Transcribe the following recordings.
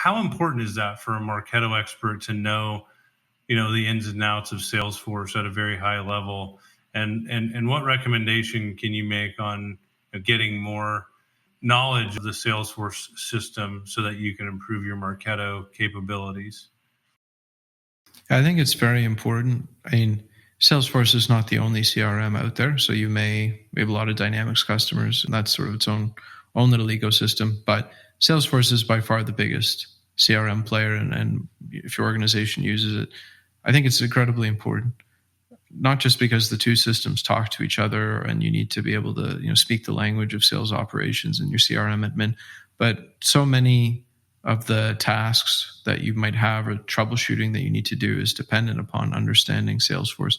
how important is that for a Marketo expert to know, the ins and outs of Salesforce at a very high level? And what recommendation can you make on getting more knowledge of the Salesforce system so that you can improve your Marketo capabilities? I think it's very important. I mean, Salesforce is not the only CRM out there. So we have a lot of Dynamics customers, and that's sort of its own little ecosystem. But Salesforce is by far the biggest CRM player, and if your organization uses it, I think it's incredibly important. Not just because the two systems talk to each other, and you need to be able to speak the language of sales operations and your CRM admin, but so many of the tasks that you might have or troubleshooting that you need to do is dependent upon understanding Salesforce.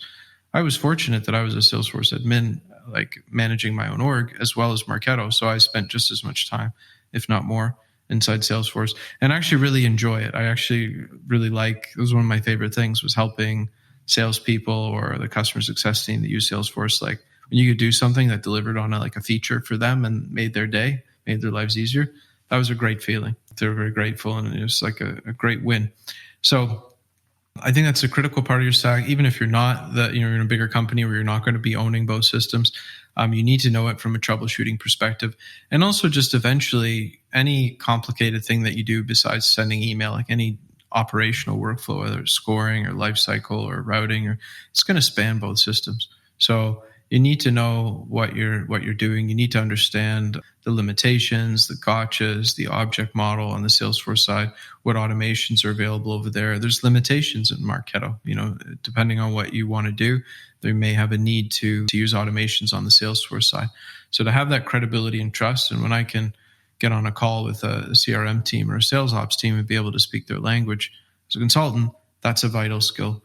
I was fortunate that I was a Salesforce admin, like managing my own org as well as Marketo. So I spent just as much time, if not more, inside Salesforce, and I actually really enjoy it. I actually really it was one of my favorite things, was helping salespeople or the customer success team that use Salesforce. Like when you could do something that delivered on a feature for them and made their day, made their lives easier. That was a great feeling. They were very grateful, and it was like a great win. So I think that's a critical part of your stack. Even if you're not you're in a bigger company where you're not going to be owning both systems, you need to know it from a troubleshooting perspective. And also just eventually any complicated thing that you do besides sending email, like any operational workflow, whether it's scoring or lifecycle or routing, it's going to span both systems. So you need to know what you're doing. You need to understand the limitations, the gotchas, the object model on the Salesforce side, what automations are available over there. There's limitations in Marketo. Depending on what you want to do, they may have a need to use automations on the Salesforce side. So to have that credibility and trust, and when I can get on a call with a CRM team or a sales ops team and be able to speak their language as a consultant, that's a vital skill.